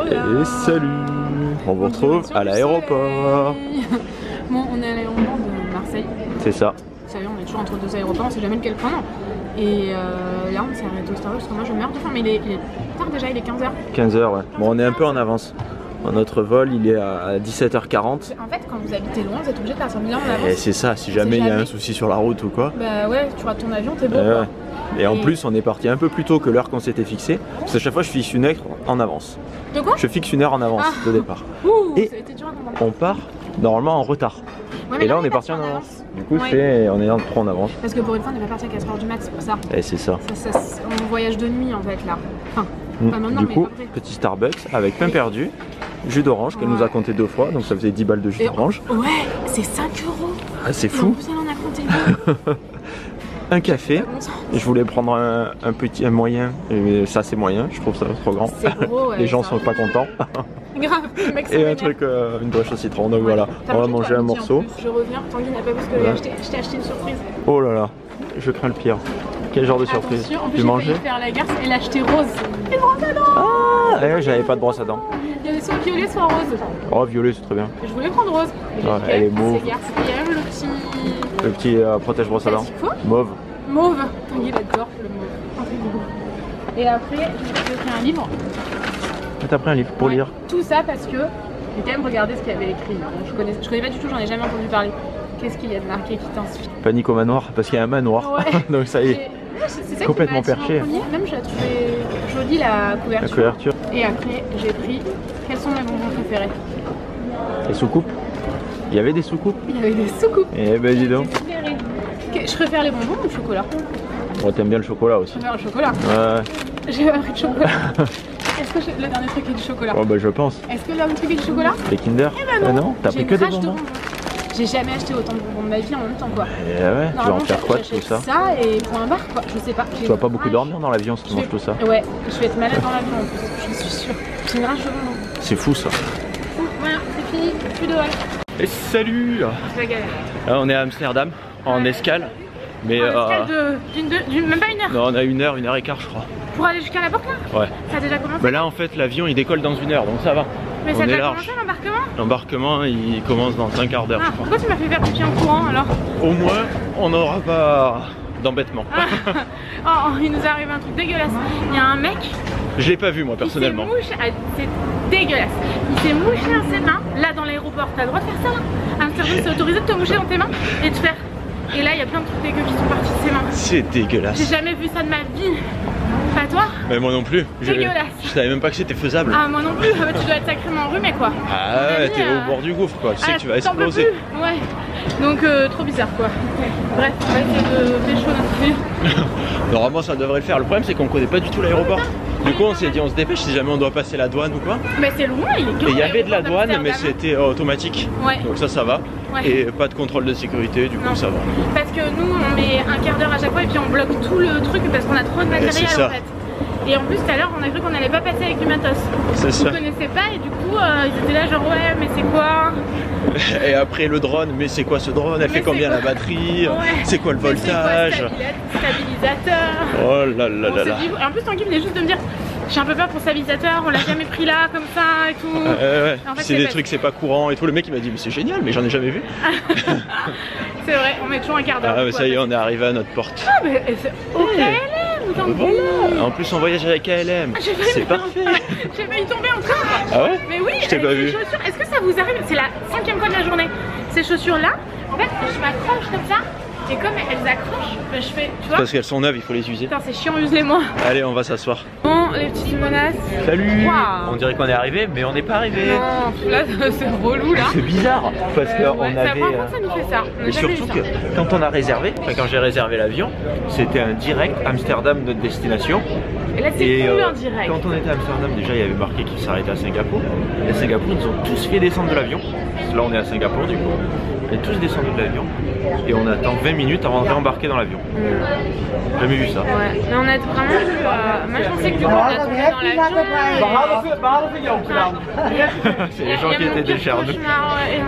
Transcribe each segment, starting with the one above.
Et salut. On vous retrouve à l'aéroport. Bon, on est à l'aéroport de Marseille. C'est ça. Vous savez, on est toujours entre deux aéroports, on sait jamais lequel prendre. Et là, on s'est arrêté au Starbucks parce que moi je meurs de faim, mais il est tard déjà, il est 15h. 15h, ouais. Bon, on est un peu en avance. Notre vol, il est à 17h40. En fait, quand vous habitez loin, vous êtes obligé de partir bien en avance. Et c'est ça, si jamais il y a un souci sur la route ou quoi. Bah ouais, tu rates ton avion, t'es beau quoi. Et en plus, on est parti un peu plus tôt que l'heure qu'on s'était fixé. Parce qu'à chaque fois, je fixe une heure en avance. De quoi? Je fixe une heure en avance de départ. Ouh, et ça a été dur à comprendre. on part normalement en retard. Ouais, et là, on est parti en avance. Du coup, on est trop en avance. Parce que pour une fois, on n'est pas parti à 4h du mat, c'est pour ça. Et c'est ça. On voyage de nuit en fait là. Enfin, pas maintenant, du mais coup, petit Starbucks avec pain perdu, jus d'orange qu'elle nous a compté 2 fois, donc ça faisait 10 balles de jus d'orange. Ouais, c'est 5 €. Ah, c'est fou. En plus, elle en a compté 2. Un café, je voulais prendre un moyen, et ça c'est moyen, je trouve ça trop grand. Gros, ouais, les gens sont pas contents. Grave, le mec et un truc, une brioche au citron, donc voilà, on va manger un morceau. Je reviens, Tanguy n'a pas vu ce que je t'ai acheté une surprise. Oh là là, je crains le pire. Quel genre de surprise? En plus, j'ai failli faire la garce et l'acheter rose. Et brosse à dents. Ah, ouais, j'avais pas de brosse à dents. Il y avait soit violet, soit rose. Oh, violet, c'est très bien. Je voulais prendre rose. Elle est mauve. Il y a même le petit protège brosse à dents. Mauve. Mauve. Tanguy, il adore le mauve. Et après, j'ai pris un livre. T'as pris un livre pour lire? Tout ça parce que j'ai quand même regardé ce qu'il y avait écrit. Je connais pas du tout, j'en ai jamais entendu parler. Qu'est-ce qu'il y a de marqué qui t'inspire? Panique au manoir, parce qu'il y a un manoir. Ouais. Donc ça y est. C'est complètement perché. Même je la trouvais jolie la couverture. La couverture. Et après j'ai pris quels sont mes bonbons préférés. Les soucoupes. Il y avait des soucoupes? Il y avait des soucoupes. Eh ben dis donc. Je préfère les bonbons ou le chocolat? Oh, t'aimes bien le chocolat aussi? Je préfère le chocolat. Ouais. J'ai pas pris de chocolat. Est-ce que le dernier truc est du chocolat? Oh bah je pense. Est-ce que le dernier truc est du chocolat? Les Kinder? Eh ben non, t'as pris que des bonbons? J'ai jamais acheté autant de bonbons de ma vie en même temps quoi. Et ouais, tu vas en faire quoi de tout ça? Ça et point barre quoi, je sais pas. Tu vas pas beaucoup dormir dans l'avion si tu manges tout ça? Ouais, je vais être malade dans l'avion en plus, je suis sûre. J'ai une rage de bonbons. C'est fou ça. Voilà, c'est fini, plus de vol. Et salut! C'est la galère. Là on est à Amsterdam, en escale. Mais escale d'une même pas une heure? Non, on a 1h, 1h15 je crois. Pour aller jusqu'à la porte là? Ouais. Ça a déjà commencé? Bah là en fait l'avion il décolle dans 1 heure donc ça va. Mais ça a déjà commencé l'embarquement? L'embarquement il commence dans un quart d'heure. Ah, pourquoi tu m'as fait faire pipi en courant alors? Au moins on n'aura pas d'embêtement. Oh, il nous est arrivé un truc dégueulasse. Il y a un mec. Je l'ai pas vu moi personnellement. C'est dégueulasse. Il s'est mouché dans ses mains. Là dans l'aéroport, t'as le droit de faire ça là? Amsterdam c'est autorisé de te moucher dans tes mains et de faire. Et là il y a plein de trucs dégueux qui sont partis de ses mains. C'est dégueulasse. J'ai jamais vu ça de ma vie. Pas toi? Mais moi non plus. Dégueulasse. Je savais même pas que c'était faisable. Ah moi non plus, tu dois être sacrément enrhumé quoi. Ah ouais, t'es au bord du gouffre quoi, tu sais que tu vas exploser. Ouais. Donc trop bizarre quoi. Bref, on va essayer de pécho notre fille. Normalement ça devrait le faire, le problème c'est qu'on connaît pas du tout l'aéroport. Du coup on s'est dit on se dépêche si jamais on doit passer la douane ou quoi. Mais c'est loin, il est grand. Et il y avait de la douane mais c'était automatique. Ouais. Donc ça va. Ouais. Et pas de contrôle de sécurité, du coup ça va. Parce que nous on met un quart d'heure à chaque fois et puis on bloque tout le truc parce qu'on a trop de matériel en fait. Et en plus tout à l'heure on a cru qu'on allait pas passer avec du matos. C'est ça. Ils connaissaient pas et du coup ils étaient là genre ouais mais c'est quoi? Et après le drone, mais c'est quoi ce drone? Elle fait combien la batterie? C'est quoi le voltage? Stabilisateur. Oh là là là là. En plus Tanguy venait juste de me dire j'ai un peu peur pour stabilisateur, on l'a jamais pris là comme ça et tout. Ouais. En fait, c'est des trucs c'est pas courant et tout. Le mec il m'a dit mais c'est génial mais j'en ai jamais vu. C'est vrai, on met toujours un quart d'heure. Ah mais ça y est on est arrivé à notre porte. Ah mais c'est au KLM. Voilà. En plus on voyage avec KLM. C'est parfait. J'ai failli tomber en train. Ah ouais? Mais oui, je t'ai pas vu. Est-ce que ça vous arrive? C'est la 5e fois de la journée. Ces chaussures là, en fait je m'accroche comme ça. Et comme elles accrochent, je fais, tu vois. Parce qu'elles sont neuves, il faut les user. Putain, c'est chiant, use-les-moi. Allez, on va s'asseoir. Bon, les petites menaces. Salut. On dirait qu'on est arrivé, mais on n'est pas arrivé. Non, là, c'est relou là. C'est bizarre, parce qu'on avait... C'est la première fois que ça nous fait ça. Mais surtout que quand on a réservé, quand j'ai réservé l'avion, c'était un direct Amsterdam, notre destination. Et là, c'est plus un direct. Quand on était à Amsterdam, déjà, il y avait marqué qu'il s'arrêtait à Singapour. Et à Singapour, ils nous ont tous fait descendre de l'avion. Là, on est à Singapour, du coup. On est tous descendus de l'avion. Et on attend 20 minutes avant de réembarquer dans l'avion. Jamais vu ça. Ouais, mais on a vraiment vu. Moi je pensais que du coup on a tombé dans l'avion. C'est les gens qui étaient décharnés.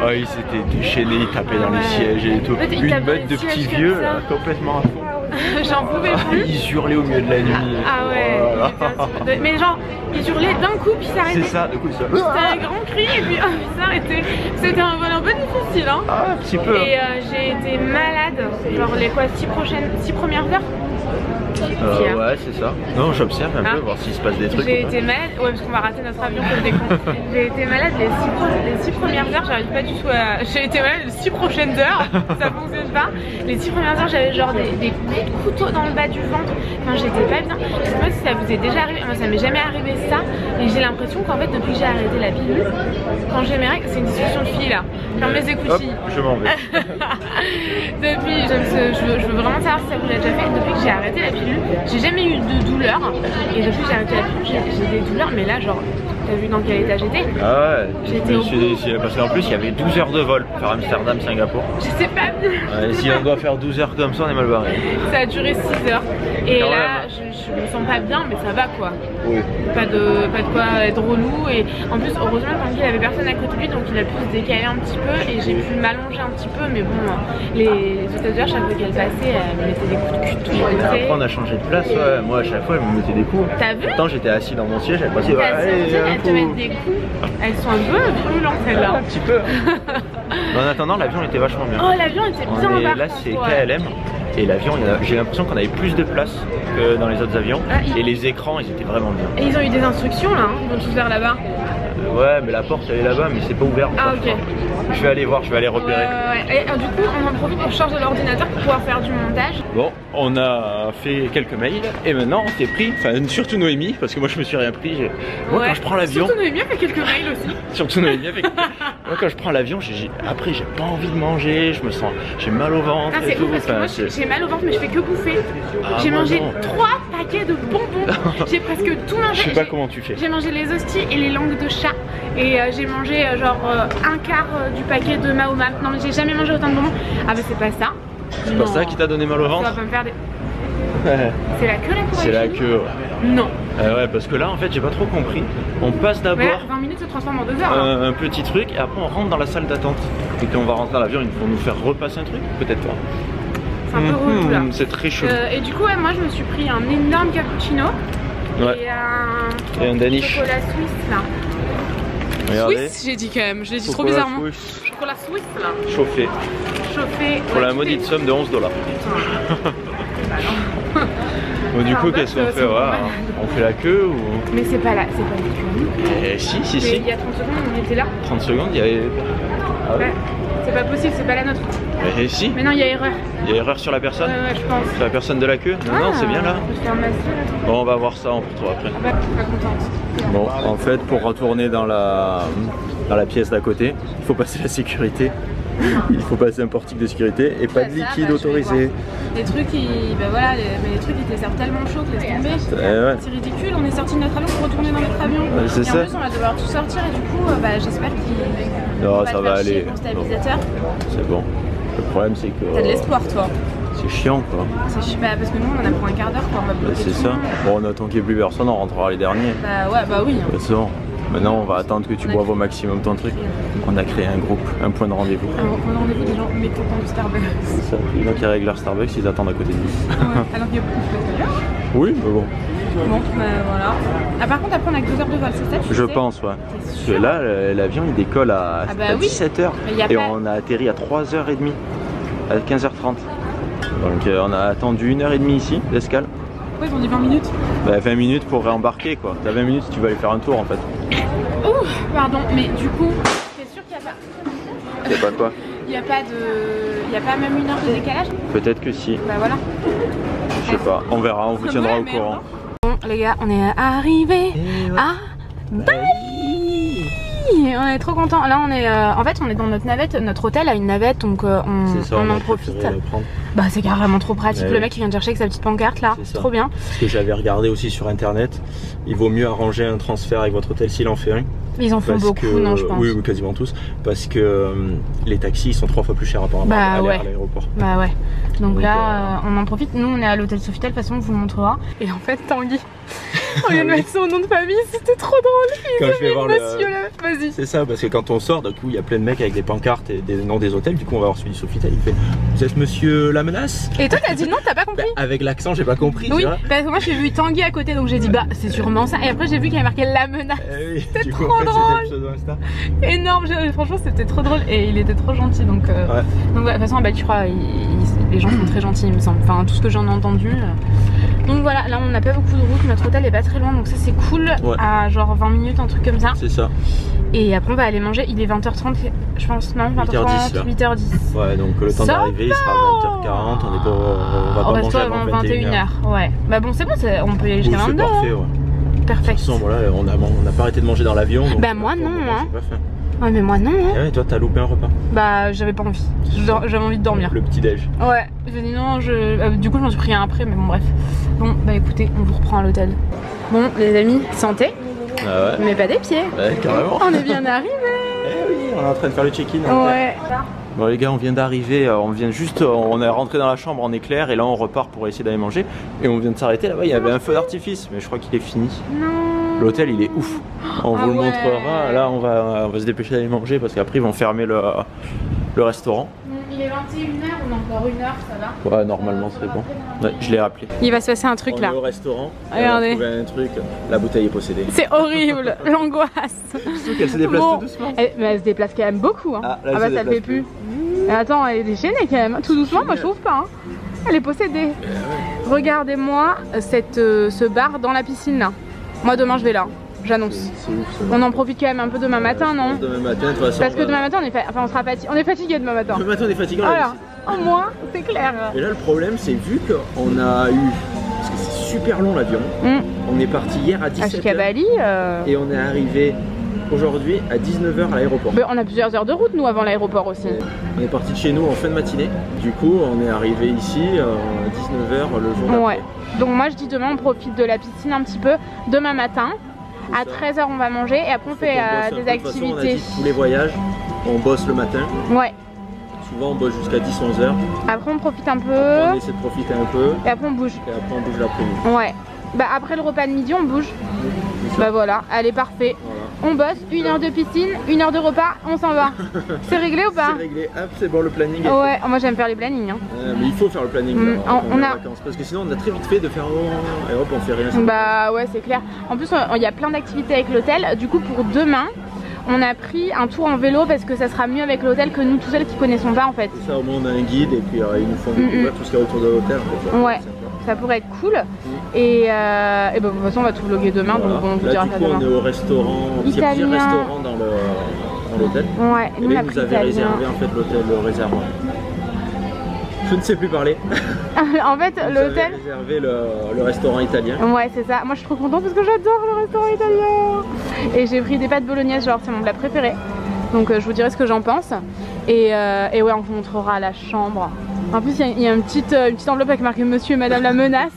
Oh, ils s'étaient déchaînés, ils tapaient dans les sièges et tout. Une meute de petits vieux complètement à fond. J'en pouvais plus. Ils hurlaient au milieu de la nuit. Ah ouais, Oh là là. mais genre, ils hurlaient d'un coup puis s'arrêtaient. C'est ça, du coup ça. C'était un grand cri et puis ils s'arrêtaient. C'était un vol un peu difficile hein. Ah, un petit peu. Et j'ai été malade, genre les quoi, 6 premières heures. Ouais, c'est ça. Non, j'observe un peu, voir s'il se passe des trucs. J'ai été malade, ouais, parce qu'on va rater notre avion comme des cons. J'ai été malade les 6 premières heures, j'arrive pas du tout à. J'ai été malade les 6 prochaines heures, ça fonctionne pas. Les 6 premières heures, j'avais genre des coups de couteau dans le bas du ventre. Enfin, j'étais pas bien. Je sais pas si ça vous est déjà arrivé, moi ça m'est jamais arrivé ça. Et j'ai l'impression qu'en fait, depuis que j'ai arrêté la pilule, quand j'ai mes règles, c'est une discussion de filles là. Ferme les écoutilles. Hop, je m'en vais. Depuis, je veux vraiment savoir si ça vous l'a déjà fait. Depuis que j'ai arrêté la pilule, j'ai jamais eu de douleur. Et depuis que j'ai arrêté la pilule, j'ai des douleurs. Mais là, genre, t'as vu dans quel état j'étais? Ah ouais, J'étais au bout. parce qu'en plus il y avait 12 heures de vol pour faire Amsterdam, Singapour. J'étais pas bien. Ouais, si on doit faire 12 heures comme ça, on est mal barré. Ça a duré 6 heures. Et Quand là, je me sens pas bien, mais ça va quoi. Oui. Pas de quoi être relou. Et en plus, heureusement, Tanguy, il avait personne à côté de lui, donc il a pu se décaler un petit peu. Et j'ai pu m'allonger un petit peu. Mais bon, les hôtesses, chaque fois qu'elle passait, elle me mettait des coups de cul de tous les côtés. Après, on a changé de place, ouais. Moi, à chaque fois, elle me mettait des coups. T'as vu? Pourtant, j'étais assis dans mon siège, elle passait. T'as assis, elles te mettent des coups. Elles sont un peu brûlantes celles-là. Un petit peu. Mais en attendant, l'avion était vachement bien. Oh, l'avion était bien en Là, c'est KLM. Et l'avion, j'ai l'impression qu'on avait plus de place que dans les autres avions. Et les écrans, ils étaient vraiment bien. Et ils ont eu des instructions là, hein, ils vont tous vers là-bas. Ouais, mais la porte elle est là-bas, mais c'est pas ouvert. Ah, ok. Je vais aller voir, je vais aller repérer. Et du coup, on en profite pour charger l'ordinateur pour pouvoir faire du montage. Bon, on a fait quelques mails et maintenant on s'est pris, enfin surtout Noémie, parce que moi je me suis rien pris. Moi quand je prends l'avion. Surtout Noémie a fait quelques mails aussi. Surtout Noémie avec. Moi quand je prends l'avion, après j'ai pas envie de manger, je me sens, j'ai mal au ventre. Ah, c'est ouf parce que moi j'ai mal au ventre, mais je fais que bouffer. J'ai mangé 3 paquets de bonbons. J'ai presque tout mangé. Je sais pas comment tu fais. J'ai mangé les hosties et les langues de chat. Et j'ai mangé genre un quart du paquet de Mahoma. Non mais j'ai jamais mangé autant de bonbons. Ah bah c'est pas ça. C'est pas ça qui t'a donné mal au ventre? Ça va pas me faire des... C'est la queue là pour C'est la queue. Non. Ouais, parce que là en fait j'ai pas trop compris. On passe d'abord 20 minutes se transforme en 2 heures. un petit truc et après on rentre dans la salle d'attente. Et quand on va rentrer dans l'avion, ils vont nous faire repasser un truc? Peut-être pas. C'est un peu relou là. C'est très chaud. Et du coup, ouais, moi je me suis pris un énorme cappuccino. Ouais. Et un Danish. chocolat suisse là. Regardez. Suisse, j'ai dit quand même, je l'ai dit trop Chocolat bizarrement. suisse. Chocolat suisse là. Chauffé. Chauffé. Pour la maudite somme de 11 $. Bon, du coup, qu'est-ce qu'on fait? On fait la queue ou... Mais c'est pas la queue. Si. Il y a 30 secondes, on était là. 30 secondes, il y avait... Ah ouais. C'est pas possible, c'est pas la nôtre. Mais si. Mais non, il y a erreur. Il y a erreur sur la personne? Ouais, je pense. Sur la personne de la queue? Non, c'est bien là. Bon, on va voir ça, on retrouve après. Ah bah, pas contente. Bon, en fait, pour retourner dans la pièce d'à côté, il faut passer la sécurité. Il faut passer un portique de sécurité et pas de liquide autorisé. Les trucs, les trucs ils te servent tellement chaud que laisse tomber. C'est ridicule, on est sorti de notre avion pour retourner dans notre avion. C'est ça. En plus on va devoir tout sortir et du coup j'espère qu'il non, ça va aller. Mon stabilisateur. C'est bon. Le problème c'est que... T'as de l'espoir toi. C'est chiant quoi. C'est chiant parce que nous on en a pour un quart d'heure quoi. C'est ça. Bon, on attend qu'il n'y ait plus personne, on rentrera les derniers. Bah ouais, bah oui. C'est bon. Maintenant, on va attendre que tu boives au maximum ton truc. On a créé un groupe, un point de rendez-vous. Un point de rendez-vous des gens mécontents du Starbucks. C'est ça. Les gens qui règlent leur Starbucks, ils attendent à côté de nous. Ouais, alors qu'il y a beaucoup de place. Oui, mais bon. Bon, bah voilà. Ah, par contre, après, on a que 2 heures de vol, c'est ça? Je pense, ouais. Parce que là, l'avion il décolle à 17 h et on a atterri à 3h30, à 15h30. Donc, on a attendu 1h30 ici d'escale. Pourquoi ils ont dit 20 minutes? Bah 20 minutes pour réembarquer quoi. T'as 20 minutes si tu vas aller faire un tour en fait. Ouh, pardon, mais du coup, t'es sûr qu'il n'y a pas... Il y a pas quoi? Il n'y a pas même 1 heure de décalage? Peut-être que si. Bah voilà. Je sais pas, on verra, on vous tiendra au courant. Bon les gars, on est arrivés à Bali. On est trop contents. Là on est en fait on est dans notre navette, notre hôtel a une navette donc on en profite. Bah c'est carrément trop pratique, le mec qui vient de chercher avec sa petite pancarte là, c'est trop bien. Ce que j'avais regardé aussi sur internet, il vaut mieux arranger un transfert avec votre hôtel s'il en fait un. Ils en font beaucoup, non je pense. Oui, quasiment tous, parce que les taxis ils sont 3 fois plus chers apparemment à l'aéroport. Bah ouais, donc là on en profite, nous on est à l'hôtel Sofitel, de toute façon on vous montrera. Et en fait Tanguy, Au lieu de mettre son nom de famille, c'était trop drôle. Quand je vais voir monsieur là, vas-y. C'est ça, parce que quand on sort, d'un coup, il y a plein de mecs avec des pancartes et des noms des hôtels. Du coup, on va voir celui de Sofitel. Il fait vous êtes monsieur la menace? Et toi, t'as dit non, t'as pas compris? Bah, avec l'accent, j'ai pas compris. Oui, parce que moi, j'ai vu Tanguy à côté, donc j'ai dit bah, c'est sûrement ça. Et après, j'ai vu qu'il y avait marqué la menace. Oui, c'était trop drôle. Énorme, franchement, c'était trop drôle. Et il était trop gentil. Donc, ouais. Donc de toute façon, bah, tu crois, les gens sont très gentils, il me semble. Enfin, tout ce que j'en ai entendu. Donc voilà, là on n'a pas beaucoup de route, notre hôtel est pas très loin, donc ça c'est cool, à genre 20 minutes, un truc comme ça. C'est ça. Et après on va aller manger, il est 20h30 je pense, non 20h30, 8h10. Ouais, donc le temps d'arriver il sera 20h40, on va pas manger avant 21h. Ouais, bah bon c'est bon, on peut y aller jusqu'à 22h. C'est parfait, ouais. Parfait. De toute façon, voilà, on n'a pas arrêté de manger dans l'avion. Bah moi non, hein. Ouais mais moi non hein. Et toi t'as loupé un repas? Bah j'avais pas envie, j'avais envie de dormir. Le petit déj. Ouais, j'ai dit non, du coup je m'en suis pris un après mais bon bref. Bon bah écoutez, on vous reprend à l'hôtel. Bon les amis, santé. Ah ouais. Mais pas des pieds. Ouais carrément. On est bien arrivés. Eh oui, on est en train de faire le check-in. Ouais. Bon les gars, on vient d'arriver, on est rentré dans la chambre en éclair et là on repart pour essayer d'aller manger. Et on vient de s'arrêter là-bas, il y avait un feu d'artifice mais je crois qu'il est fini. Non. L'hôtel il est ouf. On vous le montrera. Là on va se dépêcher d'aller manger parce qu'après ils vont fermer le restaurant. Il est 21h, on a encore 1 heure, ça va? Ouais, normalement c'est bon. Ouais, je l'ai rappelé. Il va se passer un truc là. On est au restaurant. Regardez. On a trouvé un truc, la bouteille est possédée. C'est horrible, l'angoisse. Surtout qu'elle se déplace tout doucement. Mais elle se déplace quand même beaucoup. Hein. Ah, là, bah ça le fait plus. Attends, elle est déchaînée quand même. Tout doucement, moi je trouve pas. Hein. Elle est possédée. Regardez-moi ce bar dans la piscine là. Moi demain je vais là. J'annonce. On en profite quand même un peu demain matin, non? Demain matin, de toute façon. Parce que demain matin, on sera fatigué. On est fatigué demain matin. Demain matin, on est fatigué. Voilà. Au moins, c'est clair. Et là, le problème, c'est vu qu'on a eu. Parce que c'est super long l'avion. On est parti hier à 17h. Jusqu'à Bali. Et on est arrivé aujourd'hui à 19h à l'aéroport. On a plusieurs heures de route, nous, avant l'aéroport aussi. On est parti de chez nous en fin de matinée. Du coup, on est arrivé ici à 19h le jour d'après. Ouais. Donc, moi, je dis demain, on profite de la piscine un petit peu. Demain matin. À 13h on va manger et après on fait des activités. On a dit tous les voyages, on bosse le matin. Ouais. Souvent on bosse jusqu'à 10-11h. Après on profite un peu. Après, on essaie de profiter un peu. Et après on bouge. Et après on bouge l'après-midi. Ouais. Bah après le repas de midi on bouge. Bah voilà, allez parfait. Voilà. On bosse, 1 heure de piscine, 1 heure de repas, on s'en va. C'est réglé ou pas? C'est réglé, hop c'est bon le planning. Ouais, moi j'aime faire les plannings. Hein. Mais il faut faire le planning là, on a vacances, parce que sinon on a très vite fait de faire et hop on fait rien. Bah ouais c'est clair. En plus il y a plein d'activités avec l'hôtel. Du coup pour demain on a pris un tour en vélo parce que ça sera mieux avec l'hôtel que nous tout seuls qui connaissons pas en fait. C'est ça, au moins on a un guide et puis ils nous font découvrir tout ce qu'il y a autour de l'hôtel. Ouais. Ça pourrait être cool et bah, de toute façon on va tout vlogger demain donc on vous dira ça demain. On est au restaurant, il y a plusieurs restaurants dans l'hôtel. Ouais, et là vous avez réservé en fait l'hôtel, le réservoir. Je ne sais plus parler. En fait l'hôtel réservé le restaurant italien. Ouais c'est ça, moi je suis trop contente parce que j'adore le restaurant italien. Et j'ai pris des pâtes bolognaises, genre c'est mon plat préféré. Donc je vous dirai ce que j'en pense. Et ouais on vous montrera la chambre. En plus il y a une petite enveloppe avec marqué Monsieur et Madame la Menace.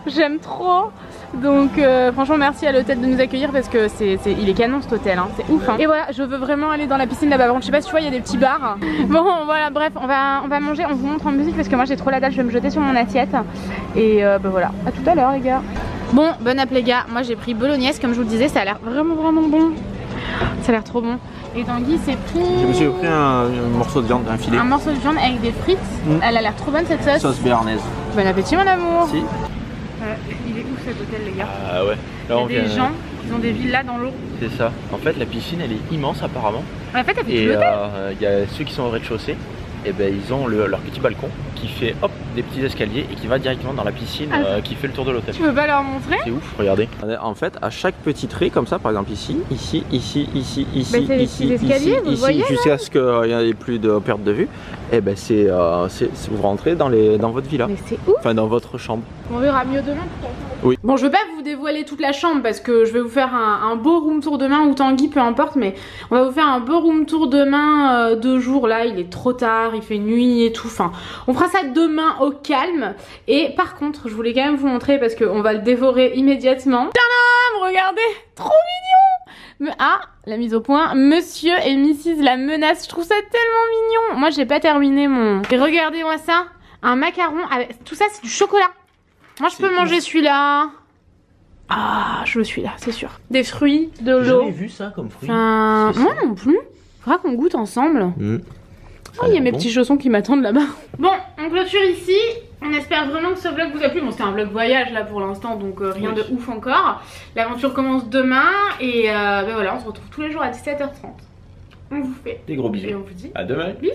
J'aime trop. Donc franchement merci à l'hôtel de nous accueillir parce que il est canon cet hôtel, hein. C'est ouf hein. Et voilà, je veux vraiment aller dans la piscine là-bas. Je sais pas si tu vois, il y a des petits bars. Bon voilà, bref, on va manger, on vous montre en musique parce que moi j'ai trop la dalle, je vais me jeter sur mon assiette. Et bah voilà, à tout à l'heure les gars. Bon, bon app les gars, moi j'ai pris bolognaise comme je vous le disais, ça a l'air vraiment bon. Ça a l'air trop bon. Et Tanguy s'est pris... Je me suis pris un morceau de viande, un filet. Un morceau de viande avec des frites. Elle a l'air trop bonne cette sauce. Sauce béarnaise. Bon appétit mon amour. Si. Il est ouf cet hôtel les gars. Ah ouais. Là, il y a des gens qui ont des villas dans l'eau. C'est ça. En fait la piscine elle est immense apparemment. En fait elle fait tout l'hôtel. Il y a ceux qui sont au rez-de-chaussée. Et ben ils ont leur petit balcon qui fait hop des petits escaliers et qui va directement dans la piscine qui fait le tour de l'hôtel. Tu veux pas leur montrer? C'est ouf, regardez. En fait à chaque petit trait comme ça, par exemple ici, jusqu'à ce qu'il n'y ait plus de perte de vue, et ben vous rentrez dans votre villa. Mais c'est ouf. Enfin dans votre chambre. On verra mieux demain peut-être. Oui. Bon je vais pas vous dévoiler toute la chambre parce que je vais vous faire un beau room tour demain ou Tanguy peu importe, mais on va vous faire un beau room tour demain 2 jours là, il est trop tard, il fait nuit et tout, enfin on fera ça demain au calme. Et par contre je voulais quand même vous montrer parce qu'on va le dévorer immédiatement. Tadam, regardez, trop mignon. La mise au point, Monsieur et Mrs la Menace, je trouve ça tellement mignon. Moi j'ai pas terminé mon... Et regardez-moi ça, un macaron avec... Tout ça c'est du chocolat. Moi je peux manger celui-là. Ah, je le suis là, c'est sûr. Des fruits, de J'ai l'eau. jamais vu ça comme fruit. Enfin, moi non plus. Faudra qu'on goûte ensemble. Oh, il y a mes petits chaussons qui m'attendent là-bas. Bon, on clôture ici. On espère vraiment que ce vlog vous a plu. Bon, c'était un vlog voyage là pour l'instant, donc rien de ouf encore. L'aventure commence demain et ben voilà, on se retrouve tous les jours à 17h30. On vous fait des gros bisous. Et on vous dit à demain. bisous.